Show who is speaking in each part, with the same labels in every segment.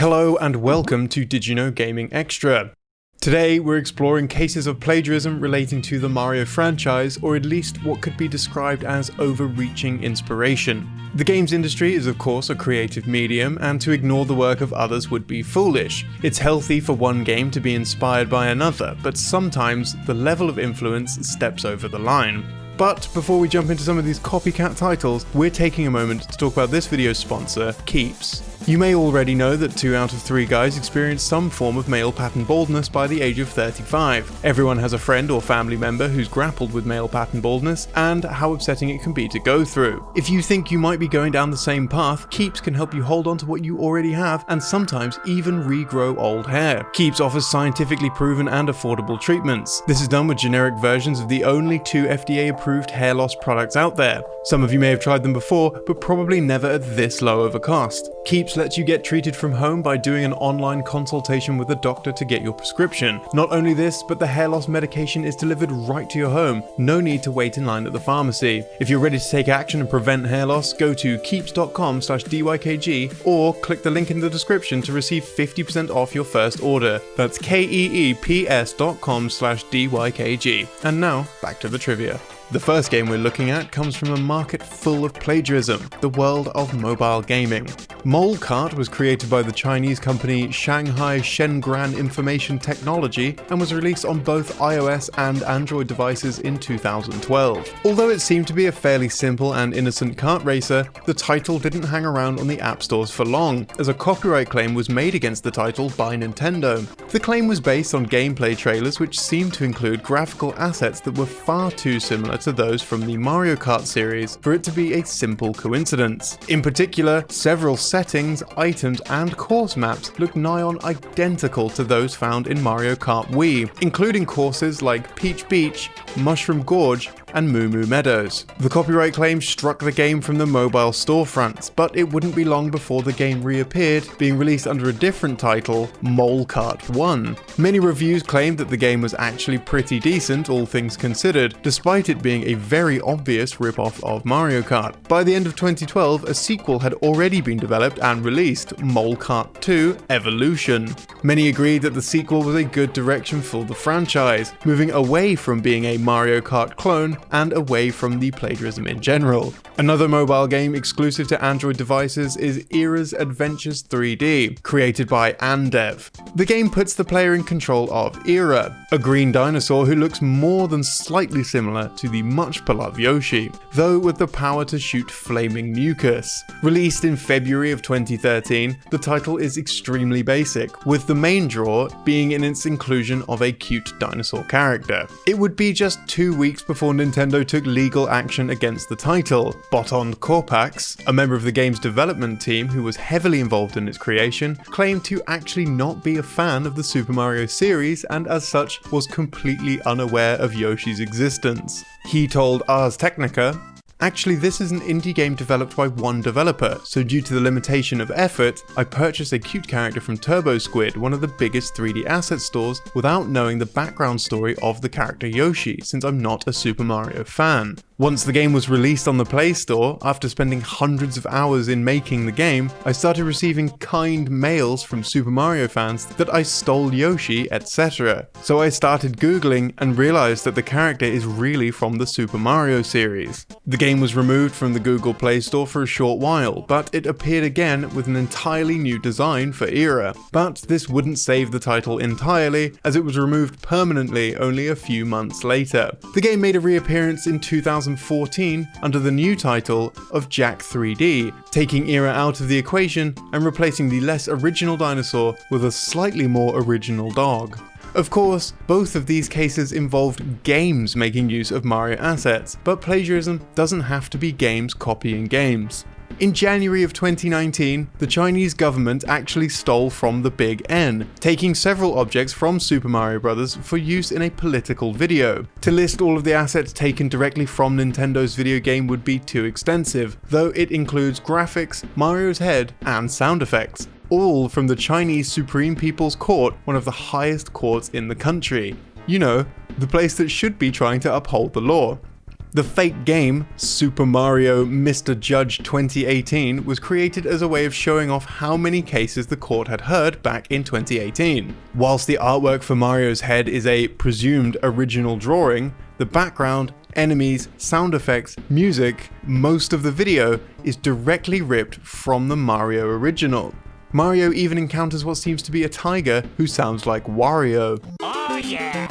Speaker 1: Hello and welcome to Did You Know Gaming Extra. Today we're exploring cases of plagiarism relating to the Mario franchise, or at least what could be described as overreaching inspiration. The games industry is of course a creative medium, and to ignore the work of others would be foolish. It's healthy for one game to be inspired by another, but sometimes the level of influence steps over the line. But before we jump into some of these copycat titles, we're taking a moment to talk about this video's sponsor, Keeps. You may already know that 2 out of 3 guys experience some form of male pattern baldness by the age of 35. Everyone has a friend or family member who's grappled with male pattern baldness and how upsetting it can be to go through. If you think you might be going down the same path, Keeps can help you hold on to what you already have and sometimes even regrow old hair. Keeps offers scientifically proven and affordable treatments. This is done with generic versions of the only 2 FDA-approved hair loss products out there. Some of you may have tried them before, but probably never at this low of a cost. Keeps lets you get treated from home by doing an online consultation with a doctor to get your prescription. Not only this, but the hair loss medication is delivered right to your home. No need to wait in line at the pharmacy. If you're ready to take action and prevent hair loss, go to keeps.com/DYKG or click the link in the description to receive 50% off your first order. That's keeps.com/DYKG. And now, back to the trivia. The first game we're looking at comes from a market full of plagiarism, the world of mobile gaming. Mole Cart was created by the Chinese company Shanghai Shengran Information Technology and was released on both iOS and Android devices in 2012. Although it seemed to be a fairly simple and innocent kart racer, the title didn't hang around on the app stores for long, as a copyright claim was made against the title by Nintendo. The claim was based on gameplay trailers which seemed to include graphical assets that were far too similar to those from the Mario Kart series for it to be a simple coincidence. In particular, several settings, items, and course maps look nigh on identical to those found in Mario Kart Wii, including courses like Peach Beach, Mushroom Gorge, and Moo Moo Meadows. The copyright claim struck the game from the mobile storefronts, but it wouldn't be long before the game reappeared, being released under a different title, Mole Kart 1. Many reviews claimed that the game was actually pretty decent, all things considered, despite it being a very obvious rip-off of Mario Kart. By the end of 2012, a sequel had already been developed and released, Mole Kart 2 Evolution. Many agreed that the sequel was a good direction for the franchise, moving away from being a Mario Kart clone and away from the plagiarism in general. Another mobile game exclusive to Android devices is Era's Adventures 3D, created by Andev. The game puts the player in control of Era, a green dinosaur who looks more than slightly similar to the much beloved Yoshi, though with the power to shoot flaming mucus. Released in February of 2013, the title is extremely basic, with the main draw being in its inclusion of a cute dinosaur character. It would be just 2 weeks before Nintendo took legal action against the title. Boton Korpax, a member of the game's development team who was heavily involved in its creation, claimed to actually not be a fan of the Super Mario series and as such was completely unaware of Yoshi's existence. He told Ars Technica, "Actually, this is an indie game developed by one developer, so due to the limitation of effort, I purchased a cute character from Turbo Squid, one of the biggest 3D asset stores, without knowing the background story of the character Yoshi, since I'm not a Super Mario fan." Once the game was released on the Play Store, after spending hundreds of hours in making the game, I started receiving kind mails from Super Mario fans that I stole Yoshi, etc. So I started Googling and realized that the character is really from the Super Mario series. The game was removed from the Google Play Store for a short while, but it appeared again with an entirely new design for Era. But this wouldn't save the title entirely, as it was removed permanently only a few months later. The game made a reappearance in 2014 under the new title of Jak 3D, taking Era out of the equation and replacing the less original dinosaur with a slightly more original dog. Of course, both of these cases involved games making use of Mario assets, but plagiarism doesn't have to be games copying games. In January of 2019, the Chinese government actually stole from the Big N, taking several objects from Super Mario Bros. For use in a political video. To list all of the assets taken directly from Nintendo's video game would be too extensive, though it includes graphics, Mario's head, and sound effects. All from the Chinese Supreme People's Court, one of the highest courts in the country. You know, the place that should be trying to uphold the law. The fake game, Super Mario Mr. Judge 2018, was created as a way of showing off how many cases the court had heard back in 2018. Whilst the artwork for Mario's head is a presumed original drawing, the background, enemies, sound effects, music, most of the video is directly ripped from the Mario original. Mario even encounters what seems to be a tiger who sounds like Wario. Oh yeah!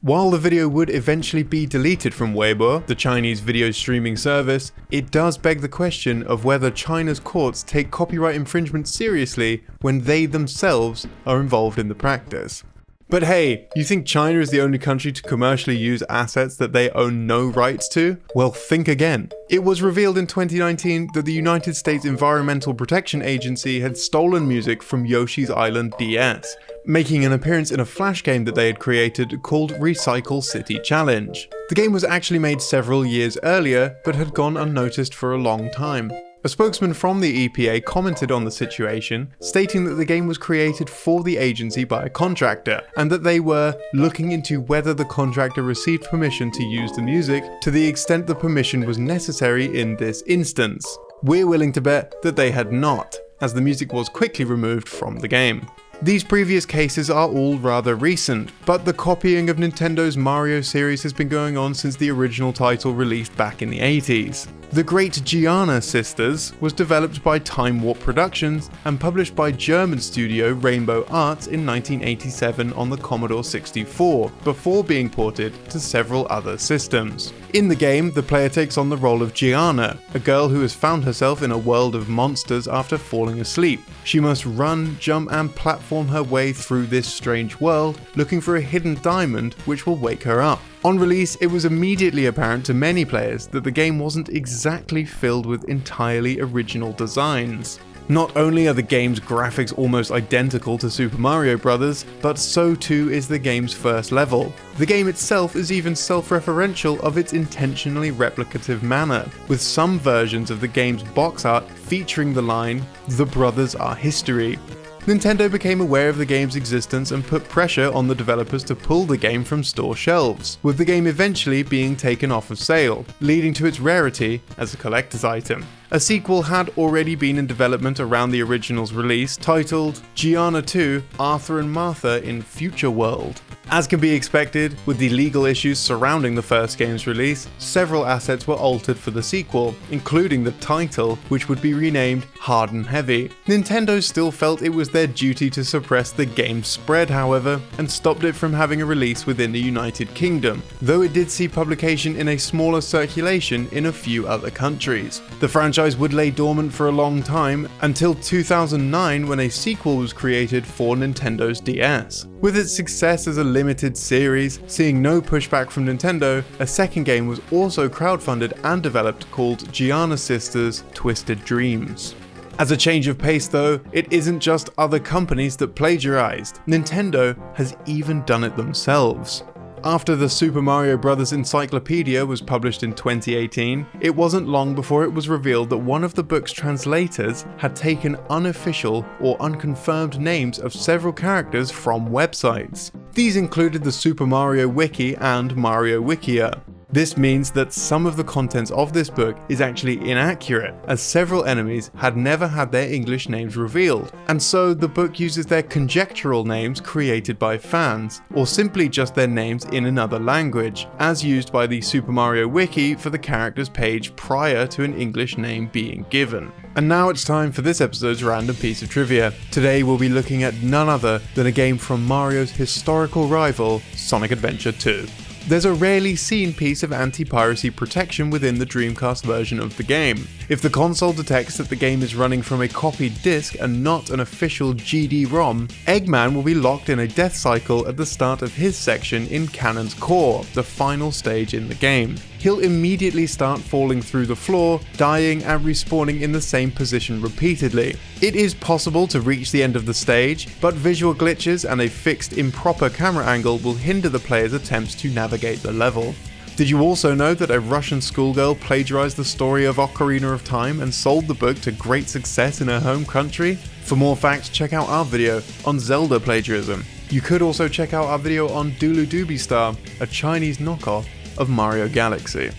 Speaker 1: While the video would eventually be deleted from Weibo, the Chinese video streaming service, it does beg the question of whether China's courts take copyright infringement seriously when they themselves are involved in the practice. But hey, you think China is the only country to commercially use assets that they own no rights to? Well, think again. It was revealed in 2019 that the United States Environmental Protection Agency had stolen music from Yoshi's Island DS, making an appearance in a Flash game that they had created called Recycle City Challenge. The game was actually made several years earlier, but had gone unnoticed for a long time. A spokesman from the EPA commented on the situation, stating that the game was created for the agency by a contractor, and that they were looking into whether the contractor received permission to use the music to the extent the permission was necessary in this instance. We're willing to bet that they had not, as the music was quickly removed from the game. These previous cases are all rather recent, but the copying of Nintendo's Mario series has been going on since the original title released back in the 80s. The Great Giana Sisters was developed by Time Warp Productions and published by German studio Rainbow Arts in 1987 on the Commodore 64, before being ported to several other systems. In the game, the player takes on the role of Giana, a girl who has found herself in a world of monsters after falling asleep. She must run, jump and platform her way through this strange world, looking for a hidden diamond which will wake her up. On release, it was immediately apparent to many players that the game wasn't exactly filled with entirely original designs. Not only are the game's graphics almost identical to Super Mario Bros., but so too is the game's first level. The game itself is even self-referential of its intentionally replicative manner, with some versions of the game's box art featuring the line, "The brothers are history." Nintendo became aware of the game's existence and put pressure on the developers to pull the game from store shelves, with the game eventually being taken off of sale, leading to its rarity as a collector's item. A sequel had already been in development around the original's release, titled Giana 2: Arthur and Martha in Future World. As can be expected, with the legal issues surrounding the first game's release, several assets were altered for the sequel, including the title, which would be renamed Hard and Heavy. Nintendo still felt it was their duty to suppress the game's spread, however, and stopped it from having a release within the United Kingdom, though it did see publication in a smaller circulation in a few other countries. The franchise would lay dormant for a long time, until 2009 when a sequel was created for Nintendo's DS. With its success as a limited series, seeing no pushback from Nintendo, a second game was also crowdfunded and developed called Giana Sisters: Twisted Dreams. As a change of pace though, it isn't just other companies that plagiarized. Nintendo has even done it themselves. After the Super Mario Bros. Encyclopedia was published in 2018, it wasn't long before it was revealed that one of the book's translators had taken unofficial or unconfirmed names of several characters from websites. These included the Super Mario Wiki and Mario Wikia. This means that some of the contents of this book is actually inaccurate, as several enemies had never had their English names revealed, and so the book uses their conjectural names created by fans, or simply just their names in another language, as used by the Super Mario Wiki for the character's page prior to an English name being given. And now it's time for this episode's random piece of trivia. Today we'll be looking at none other than a game from Mario's historical rival, Sonic Adventure 2. There's a rarely seen piece of anti-piracy protection within the Dreamcast version of the game. If the console detects that the game is running from a copied disc and not an official GD-ROM, Eggman will be locked in a death cycle at the start of his section in Canon's Core, the final stage in the game. He'll immediately start falling through the floor, dying and respawning in the same position repeatedly. It is possible to reach the end of the stage, but visual glitches and a fixed improper camera angle will hinder the player's attempts to navigate the level. Did you also know that a Russian schoolgirl plagiarized the story of Ocarina of Time and sold the book to great success in her home country? For more facts, check out our video on Zelda plagiarism. You could also check out our video on Doodle Doobie Star, a Chinese knockoff of Mario Galaxy.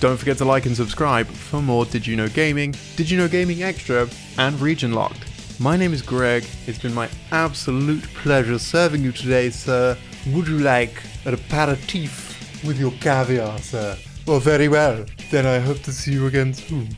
Speaker 1: Don't forget to like and subscribe for more Did You Know Gaming, Did You Know Gaming Extra, and Region Locked. My name is Greg. It's been my absolute pleasure serving you today, sir. Would you like an aperitif with your caviar, sir? Well, very well. Then I hope to see you again soon.